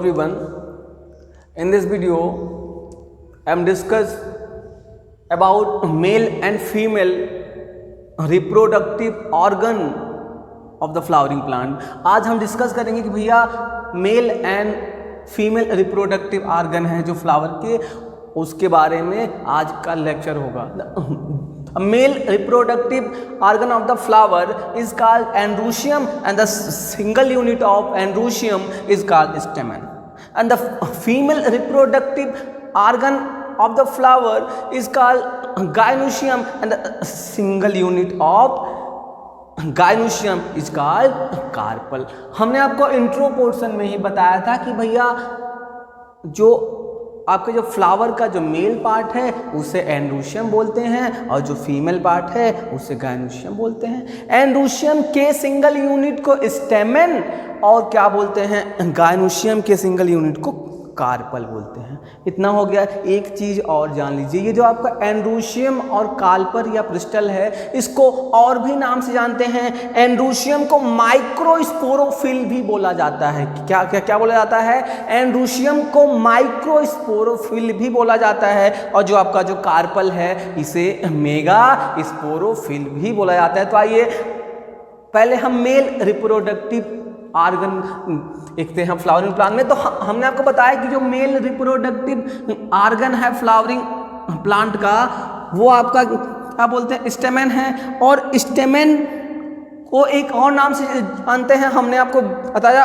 Everyone, in this video I am discuss about male and female reproductive organ of the flowering plant। आज हम discuss करेंगे कि भैया male and female reproductive organ है जो flower के, उसके बारे में आज का लेक्चर होगा। Male reproductive organ of the flower is called androecium and the single unit of androecium is called stamen, and the female reproductive organ of the flower is called gynoecium and the single unit of gynoecium is called carpel। हमने आपको intro portion में ही बताया था कि भैया जो आपके जो फ्लावर का जो मेल पार्ट है उसे एंड्रोशियम बोलते हैं और जो फीमेल पार्ट है उसे गायनोशियम बोलते हैं। एंड्रोशियम के सिंगल यूनिट को स्टेमेन और क्या बोलते हैं, गायनोशियम के सिंगल यूनिट को कार्पल बोलते हैं। इतना हो गया। एक चीज़ और जान लीजिए, ये जो आपका एंड्रोशियम और कार्पर या क्रिस्टल है इसको और भी नाम से जानते हैं। एंड्रोशियम को माइक्रोस्पोरोफिल भी बोला जाता है। क्या क्या क्या बोला जाता है? एंड्रोशियम को माइक्रोस्पोरोफिल भी बोला जाता है और जो आपका जो कार्पल है इसे मेगा स्पोरोफिल भी बोला जाता है। तो आइए पहले हम मेल रिप्रोडक्टिव ऑर्गन देखते हैं फ्लावरिंग प्लांट में। तो हमने आपको बताया कि जो मेल रिप्रोडक्टिव ऑर्गन है फ्लावरिंग प्लांट का वो आपका क्या बोलते हैं, स्टेमेन है। और स्टेमेन को एक और नाम से जानते हैं, हमने आपको बताया,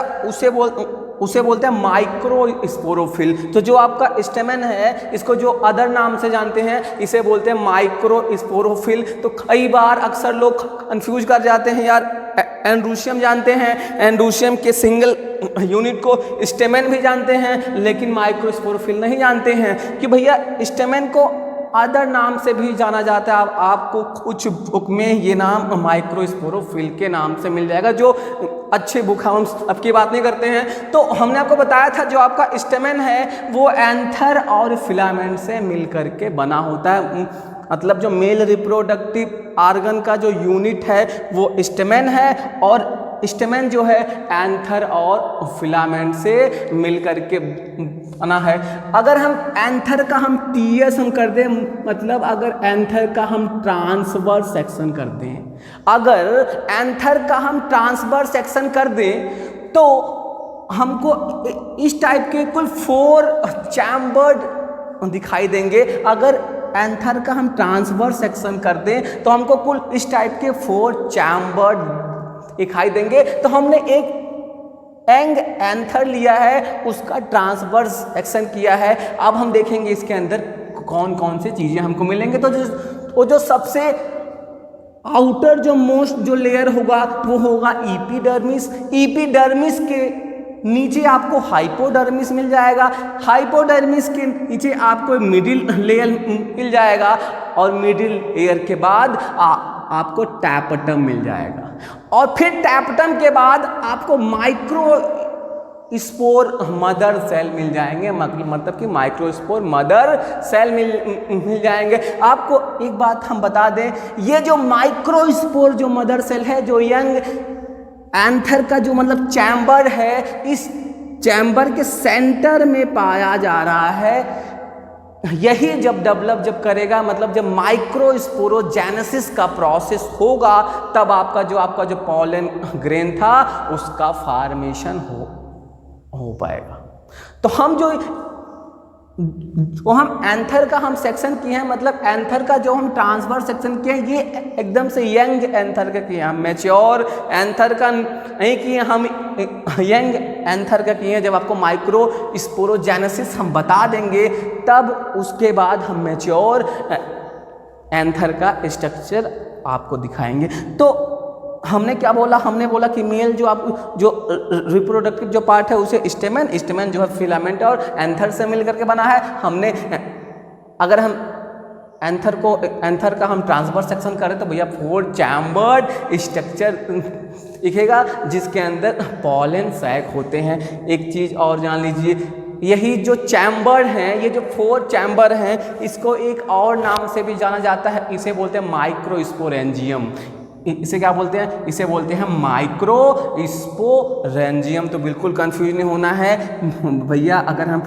उसे बोलते हैं माइक्रोस्पोरोफिल। तो जो आपका स्टेमेन है इसको जो अदर नाम से जानते हैं इसे बोलते हैं माइक्रोस्पोरोफिल। तो कई बार अक्सर लोग कंफ्यूज कर जाते हैं, यार एंड्रोशियम जानते हैं, एंड्रोशियम के सिंगल यूनिट को स्टेमेन भी जानते हैं लेकिन माइक्रोस्पोरोफिल नहीं जानते हैं कि भैया स्टेमेन को अदर नाम से भी जाना जाता है। आपको कुछ बुक में ये नाम माइक्रोस्पोरोफिल के नाम से मिल जाएगा, जो अच्छे बुक हम अब की बात नहीं करते हैं। तो हमने आपको बताया था जो आपका स्टेमेन है वो एंथर और फिलामेंट से मिल करके बना होता है। मतलब जो मेल रिप्रोडक्टिव ऑर्गन का जो यूनिट है वो स्टेमेन है और स्टेमेन जो है एंथर और फिलामेंट से मिल करके बना है। अगर हम एंथर का हम टीएस हम कर दें, मतलब अगर एंथर का हम ट्रांसवर्स सेक्शन कर दें, अगर एंथर का हम ट्रांसवर्स सेक्शन कर दें तो हमको इस टाइप के कुल 4 चैम्बर्ड दिखाई देंगे। अगर एंथर का हम ट्रांसवर्स सेक्शन कर दें तो हमको कुल इस टाइप के 4 चैम्बर्ड दिखाई देंगे। तो हमने एक एंग एंथर लिया है, उसका ट्रांसवर्स सेक्शन किया है। अब हम देखेंगे इसके अंदर कौन कौन सी चीज़ें हमको मिलेंगे। तो जो सबसे आउटर जो मोस्ट जो लेयर होगा वो होगा एपिडर्मिस। एपिडर्मिस के नीचे आपको हाइपोडर्मिस मिल जाएगा, हाइपोडर्मिस के नीचे आपको मिडिल लेयर मिल जाएगा और मिडिल लेयर के बाद आपको टैपटम मिल जाएगा और फिर टैपटम के बाद आपको माइक्रो स्पोर मदर सेल मिल जाएंगे। मतलब कि माइक्रोस्पोर मदर सेल मिल जाएंगे। आपको एक बात हम बता दें, ये जो माइक्रोस्पोर जो मदर सेल है, जो यंग एंथर का जो मतलब चैम्बर है, इस चैम्बर के सेंटर में पाया जा रहा है। यही जब डेवलप जब करेगा, मतलब जब माइक्रोस्पोरोजेनेसिस का प्रोसेस होगा तब आपका जो पॉलन ग्रेन था उसका फॉर्मेशन हो पाएगा। तो हम हम एंथर का हम सेक्शन किए हैं, मतलब एंथर का जो हम ट्रांसवर्स सेक्शन किए हैं ये एकदम से यंग एंथर का किए हैं, हम मैच्योर एंथर का नहीं किए, हम यंग एंथर का किए हैं। जब आपको माइक्रोस्पोरोजेनेसिस हम बता देंगे तब उसके बाद हम मैच्योर एंथर का स्ट्रक्चर आपको दिखाएंगे। तो हमने क्या बोला, हमने बोला कि मेल जो रिप्रोडक्टिव जो पार्ट है उसे स्टेमेन जो है फिलामेंट और एंथर से मिल करके बना है। हमने अगर हम एंथर का हम ट्रांसवर्स सेक्शन करें तो भैया 4 चैम्बर्ड स्ट्रक्चर दिखेगा जिसके अंदर पॉलन सैक होते हैं। एक चीज़ और जान लीजिए, यही जो चैम्बर हैं, ये जो 4 चैम्बर हैं, इसको एक और नाम से भी जाना जाता है, इसे बोलते हैं माइक्रोस्पोरेंजियम। इसे क्या बोलते हैं? इसे बोलते हैं माइक्रो स्पोरेंजियम। तो बिल्कुल कंफ्यूज नहीं होना है भैया। अगर हम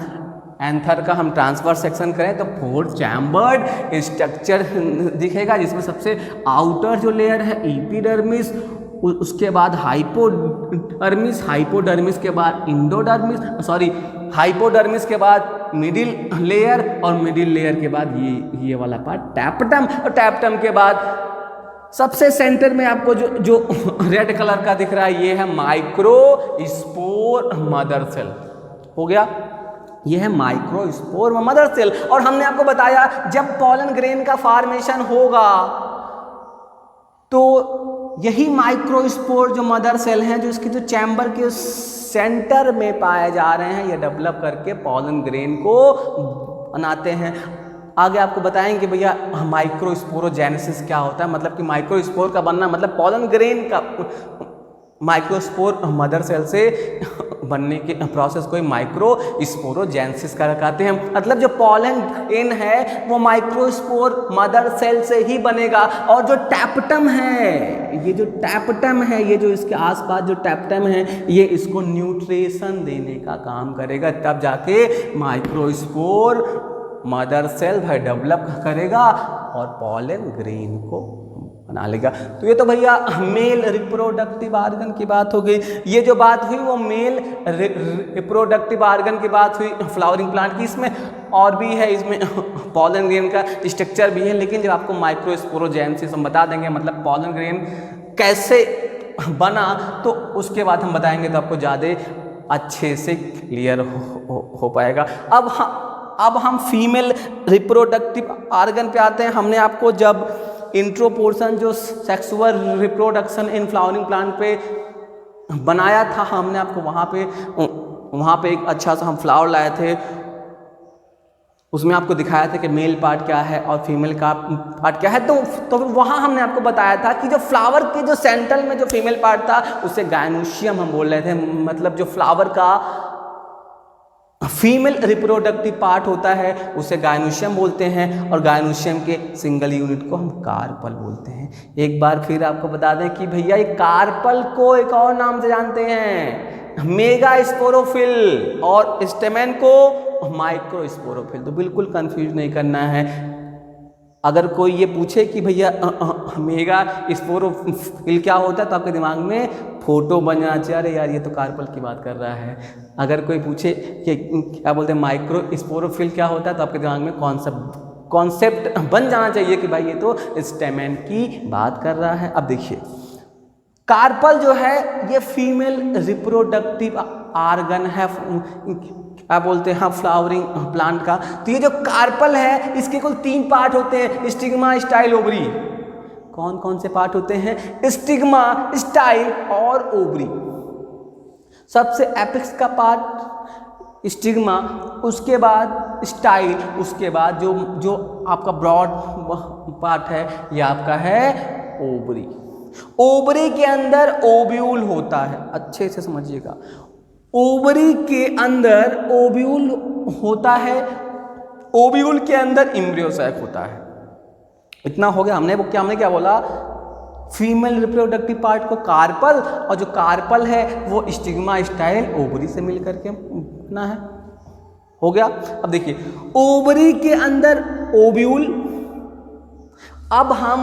एंथर का हम ट्रांसफर सेक्शन करें तो 4 चैम्बर्ड स्ट्रक्चर दिखेगा, जिसमें सबसे आउटर जो लेयर है एपिडर्मिस, उसके बाद हाइपोडर्मिस, हाइपोडर्मिस के बाद इंडोडर्मिस, सॉरी हाइपोडर्मिस के बाद मिडिल लेयर, और मिडिल लेयर के बाद ये वाला पार्ट टैप्टम, और टैप्टम के बाद सबसे सेंटर में आपको जो रेड कलर का दिख रहा है ये है माइक्रो स्पोर मदर सेल। हो गया, ये है माइक्रो स्पोर मदर सेल। और हमने आपको बताया जब पॉलन ग्रेन का फॉर्मेशन होगा तो यही माइक्रोस्पोर जो मदर सेल हैं, जो इसके जो चैम्बर के सेंटर में पाए जा रहे हैं, ये डेवलप करके पॉलन ग्रेन को बनाते हैं। आगे आपको बताएंगे भैया माइक्रोस्पोरोजेनेसिस क्या होता है, मतलब कि माइक्रोस्पोर का बनना, मतलब पॉलन ग्रेन का माइक्रोस्पोर मदर सेल से बनने के प्रोसेस को माइक्रोस्पोरोजेनेसिस का कहते हैं। मतलब जो पॉलन ग्रेन है वो माइक्रोस्पोर मदर सेल से ही बनेगा। और जो टैप्टम है, ये जो टैप्टम है, ये जो इसके आसपास जो टैप्टम है, ये इसको न्यूट्रिशन देने का काम करेगा, तब जाके माइक्रोस्पोर मदर सेल डेवलप करेगा और पॉलन ग्रेन को बना लेगा। तो ये तो भैया मेल रिप्रोडक्टिव आर्गन की बात हो गई। ये जो बात हुई वो मेल रिप्रोडक्टिव आर्गन की बात हुई फ्लावरिंग प्लांट की। इसमें और भी है, इसमें पॉलन ग्रेन का स्ट्रक्चर भी है, लेकिन जब आपको माइक्रोस्पोरोजेनेसिस हम बता देंगे, मतलब पॉलन ग्रेन कैसे बना, तो उसके बाद हम बताएंगे तो आपको ज़्यादा अच्छे से क्लियर हो पाएगा। अब हम फीमेल रिप्रोडक्टिव आर्गन पे आते हैं। हमने आपको जब इंट्रो पोर्शन जो sexual reproduction in flowering plant पे बनाया था, हमने आपको वहाँ पे एक अच्छा सा हम फ्लावर लाए थे, उसमें आपको दिखाया था कि मेल पार्ट क्या है और फीमेल का पार्ट क्या है। तो वहाँ हमने आपको बताया था कि जो फ्लावर के जो सेंटर में जो फीमेल पार्ट था उसे गायनोशियम हम बोल रहे थे, मतलब जो फ्लावर का फीमेल रिप्रोडक्टिव पार्ट होता है उसे गायनोशियम बोलते हैं, और गायनोशियम के सिंगल यूनिट को हम कार्पल बोलते हैं। एक बार फिर आपको बता दें कि भैया ये कार्पल को एक और नाम से जानते हैं, मेगा स्पोरोफिल, और स्टेमेन को माइक्रोस्पोरोफिल। तो बिल्कुल कंफ्यूज नहीं करना है। अगर कोई ये पूछे कि भैया मेगा स्पोरोफिल क्या होता है, तो आपके दिमाग में फोटो बन जाना चाहिए, अरे यार ये तो कार्पल की बात कर रहा है। अगर कोई पूछे कि क्या बोलते हैं माइक्रो स्पोरोफिल क्या होता है, तो आपके दिमाग में कॉन्सेप्ट बन जाना चाहिए कि भाई ये तो स्टेमेन की बात कर रहा है। अब देखिए कार्पल जो है ये फीमेल रिप्रोडक्टिव आर्गन है, क्या बोलते हैं फ्लावरिंग प्लांट का। तो ये जो कार्पल है इसके कुल 3 पार्ट होते हैं, स्टिग्मा, स्टाइल, ओवरी। कौन कौन से पार्ट होते हैं? स्टिग्मा, स्टाइल और ओवरी। सबसे एपेक्स का पार्ट स्टिग्मा, उसके बाद स्टाइल, उसके बाद जो आपका ब्रॉड पार्ट है ये आपका है ओवरी। ओवरी के अंदर ओव्यूल होता है, अच्छे से समझिएगा। ओवरी के अंदर ओव्यूल होता है, ओव्यूल के अंदर एम्ब्रियो सैक होता है। इतना हो गया। हमने क्या बोला? फीमेल रिप्रोडक्टिव पार्ट को कार्पल, और जो कार्पल है वो स्टिग्मा, स्टाइल, ओवरी से मिल करके बना है। हो गया। अब देखिए ओवरी के अंदर ओव्यूल। अब हम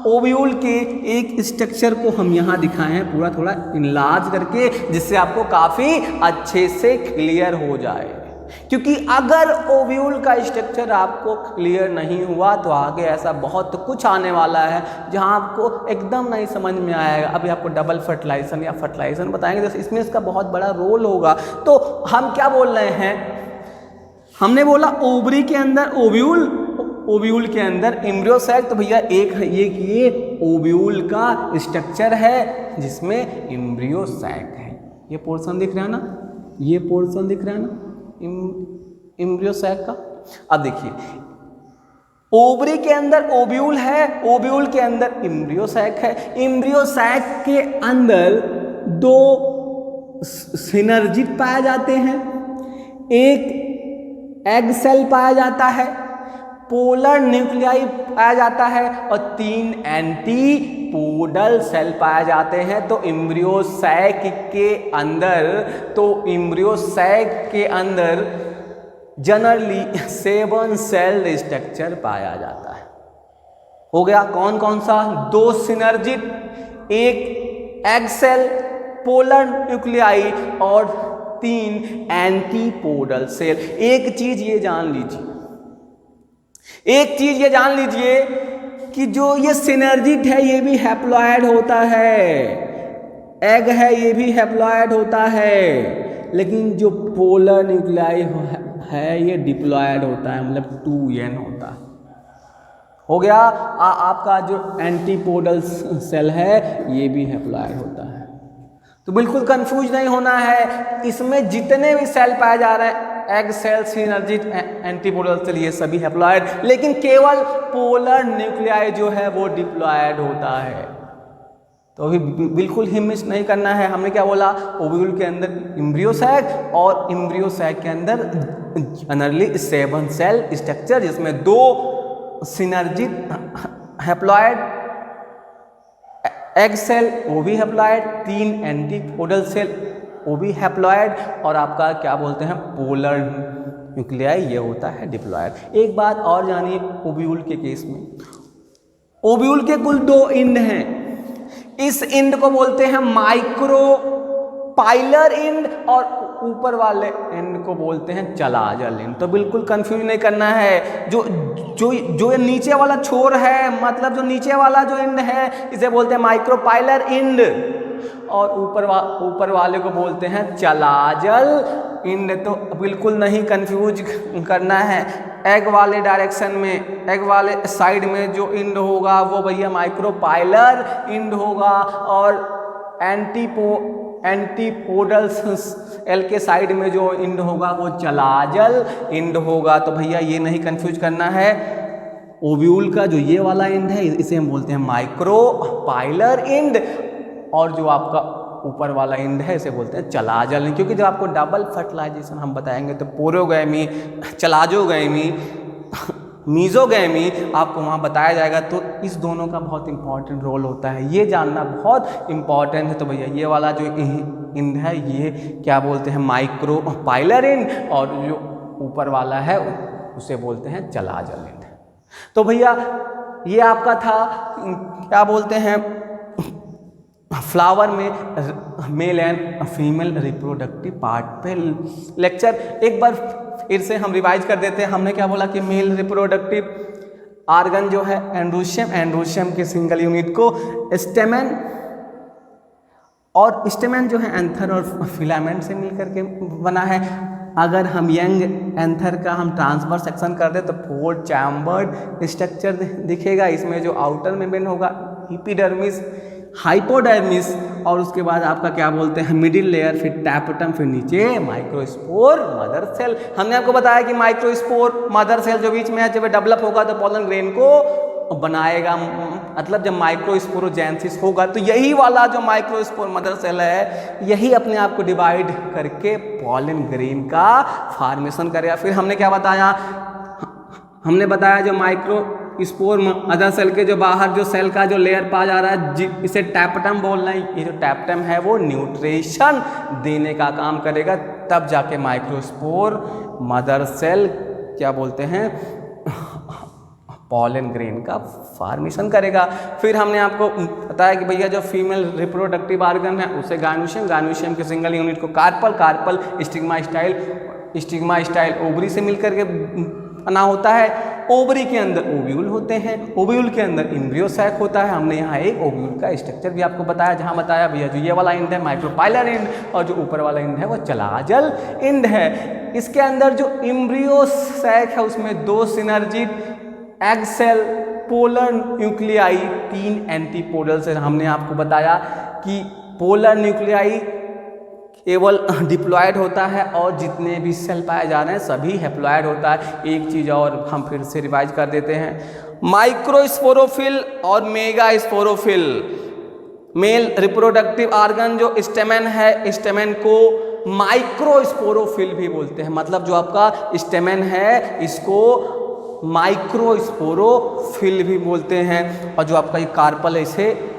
ओव्यूल के एक स्ट्रक्चर को हम यहाँ दिखाए हैं पूरा थोड़ा इनलार्ज करके, जिससे आपको काफ़ी अच्छे से क्लियर हो जाए। क्योंकि अगर ओव्यूल का स्ट्रक्चर आपको क्लियर नहीं हुआ तो आगे ऐसा बहुत कुछ आने वाला है जहाँ आपको एकदम नहीं समझ में आएगा। अभी आपको डबल फर्टिलाइजेशन या फर्टिलाइजेशन बताएंगे तो इसमें इसका बहुत बड़ा रोल होगा। तो हम क्या बोल रहे हैं? हमने बोला ओवरी के अंदर ओव्यूल, ओव्यूल के अंदर एम्ब्रियो सैक। तो भैया एक ये ओव्यूल का स्ट्रक्चर है जिसमें एम्ब्रियो सैक है। ये पोर्शन दिख रहा है ना, ये पोर्शन दिख रहा है ना एम्ब्रियो सैक का। अब देखिए ओवरी के अंदर ओव्यूल है, ओव्यूल के अंदर एम्ब्रियो सैक है। एम्ब्रियो सैक के अंदर 2 सिनर्जिड पाए जाते हैं, एक एग सेल पाया जाता है, पोलर न्यूक्लियाई पाया जाता है, और 3 एंटी एंटीपोडल सेल पाए जाते हैं। तो एम्ब्रियो सैक के अंदर जनरली 7 सेल स्ट्रक्चर पाया जाता है। हो गया कौन कौन सा? 2 सिनर्जिड, एक एग सेल, पोलर न्यूक्लियाई और 3 एंटीपोडल सेल। एक चीज ये जान लीजिए कि जो ये सिनर्जिड है ये भी हैप्लॉयड होता है, एग है ये भी हैप्लॉयड होता है, लेकिन जो पोलर न्यूक्लियाई है ये डिप्लॉयड होता है, मतलब 2n होता है। हो गया आपका जो एंटीपोडल सेल है ये भी हैप्लॉयड होता है। तो बिल्कुल कंफ्यूज नहीं होना है, इसमें जितने भी सेल पाए जा रहे हैं egg cell, synergid, antipodal cell ये सभी हैप्लॉयड, लेकिन केवल पोलर न्यूक्लियाई जो है वो डिप्लॉयड होता है। तो अभी बिल्कुल ही मिस नहीं करना है। हमने क्या बोला? ओव्यूल के अंदर एम्ब्रियो सैक और एम्ब्रियो सैक के अंदर जनरली 7 सेल स्ट्रक्चर, जिसमें 2 सिनर्जिड हैप्लॉयड, एग सेल वो भी हैप्लॉयड, 3 एंटीपोडल सेल वो भी हैप्लॉयड, और आपका क्या बोलते हैं पोलर न्यूक्लियाई ये होता है डिप्लॉयड। एक बात और जानिए ओव्यूल के केस में, ओव्यूल के कुल 2 इंड हैं। इस इंड को बोलते हैं माइक्रोपाइलर इंड और ऊपर वाले इंड को बोलते हैं चलाजल इंड। तो बिल्कुल कंफ्यूज नहीं करना है। जो नीचे वाला छोर है, मतलब जो नीचे वाला जो इंड है इसे बोलते हैं माइक्रोपाइलर इंड, और ऊपर वाले को बोलते हैं चलाजल इंड। तो बिल्कुल नहीं कंफ्यूज करना है। एग वाले डायरेक्शन में, एग वाले साइड में जो इंड होगा वो भैया माइक्रोपाइलर इंड होगा, और एंटीपोडल एल के साइड में जो इंड होगा वो चलाजल इंड होगा। तो भैया ये नहीं कंफ्यूज करना है। ओव्यूल का जो ये वाला इंड है इसे हम बोलते हैं माइक्रोपाइलर इंड, और जो आपका ऊपर वाला इंड है इसे बोलते हैं चलाजल इंड। क्योंकि जब आपको डबल फर्टिलाइजेशन हम बताएंगे तो पोरोगैमी, चलाजोगैमी, मीजोगैमी आपको वहाँ बताया जाएगा। तो इस दोनों का बहुत इंपॉर्टेंट रोल होता है, ये जानना बहुत इंपॉर्टेंट है। तो भैया ये वाला जो इंड है ये क्या बोलते हैं माइक्रोपाइलर इंड, और जो ऊपर वाला है उसे बोलते हैं चलाजल इंड। तो भैया ये आपका था क्या बोलते हैं फ्लावर में male and female reproductive part पे लेक्चर। एक बार फिर से हम रिवाइज कर देते हैं। हमने क्या बोला कि मेल रिप्रोडक्टिव आर्गन जो है एंड्रोशियम, एंड्रोशियम के सिंगल यूनिट को स्टेमेन, और स्टेमेन जो है एंथर और फिलामेंट से मिलकर के बना है। अगर हम यंग एंथर का हम ट्रांसवर्स सेक्शन कर दे तो 4 चैम्बर्ड स्ट्रक्चर दिखेगा। इसमें जो आउटर मेम्ब्रेन होगा एपिडर्मिस, हाइपोडर्मिस, और उसके बाद आपका क्या बोलते हैं मिडिल लेयर, फिर टैपेटम, फिर नीचे माइक्रोस्पोर मदर सेल। हमने आपको बताया कि माइक्रोस्पोर मदर सेल जो बीच में है जब डेवलप होगा तो पॉलन ग्रेन को बनाएगा, मतलब जब माइक्रोस्पोरोजेनेसिस होगा तो यही वाला जो माइक्रोस्पोर मदर सेल है यही अपने आप को डिवाइड करके पॉलन ग्रेन का फॉर्मेशन करेगा। फिर हमने क्या बताया? हमने बताया जो माइक्रोस्पोर मदर सेल के जो बाहर जो सेल का जो लेयर पाया जा रहा है इसे टैपेटम बोल रहे हैं। ये जो टैपेटम है वो न्यूट्रिशन देने का काम करेगा, तब जाके माइक्रोस्पोर मदर सेल क्या बोलते हैं पॉलन ग्रेन का फॉर्मेशन करेगा। फिर हमने आपको बताया कि भैया जो फीमेल रिप्रोडक्टिव ऑर्गन है उसे गायनोशियम, गायनोशियम के सिंगल यूनिट को carpel, carpel stigma style, stigma style ovary से मिलकर के बना होता है। ओवरी के अंदर ओव्यूल होते हैं, ओव्यूल के अंदर एम्ब्रियो सैक होता है। हमने यहाँ एक ओव्यूल का स्ट्रक्चर भी आपको बताया, जहाँ बताया भैया जो ये वाला इंड है माइक्रोपाइलर इंड, और जो ऊपर वाला इंड है वो चलाजल इंड है। इसके अंदर जो एम्ब्रियो सैक है उसमें 2 synergid, egg cell, polar nuclei, 3 antipodal cell. हमने आपको बताया कि पोलर न्यूक्लियाई केवल डिप्लॉयड होता है और जितने भी सेल पाए जा रहे हैं सभी हैप्लॉयड होता है। एक चीज़ और हम फिर से रिवाइज कर देते हैं, माइक्रोस्पोरोफिल और mega sporophyll. Male reproductive organ जो स्टेमेन है, स्टेमेन को माइक्रोस्पोरोफिल भी बोलते हैं। मतलब जो आपका स्टेमेन है इसको माइक्रोस्पोरोफिल भी बोलते हैं, और जो आपका ये कार्पल है इसे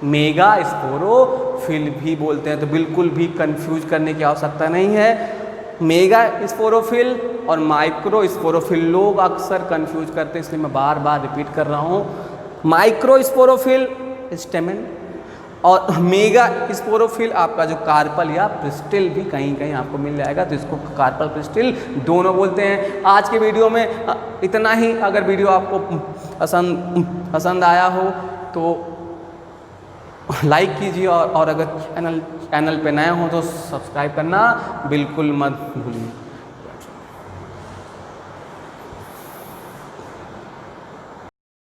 मेगा स्पोरोफिल भी बोलते हैं। तो बिल्कुल भी कंफ्यूज करने की आवश्यकता नहीं है। मेगा स्पोरोफिल और माइक्रोस्पोरोफिल लोग अक्सर कंफ्यूज करते हैं, इसलिए मैं बार बार रिपीट कर रहा हूँ। माइक्रोस्पोरोफिल स्टेमेन और मेगा स्पोरोफिल आपका जो कार्पल या प्रिस्टिल भी कहीं कहीं आपको मिल जाएगा, तो इसको कार्पल प्रिस्टिल दोनों बोलते हैं। आज के वीडियो में इतना ही। अगर वीडियो आपको पसंद आया हो तो लाइक कीजिए, और अगर चैनल पे नए हो तो सब्सक्राइब करना बिल्कुल मत भूलिए।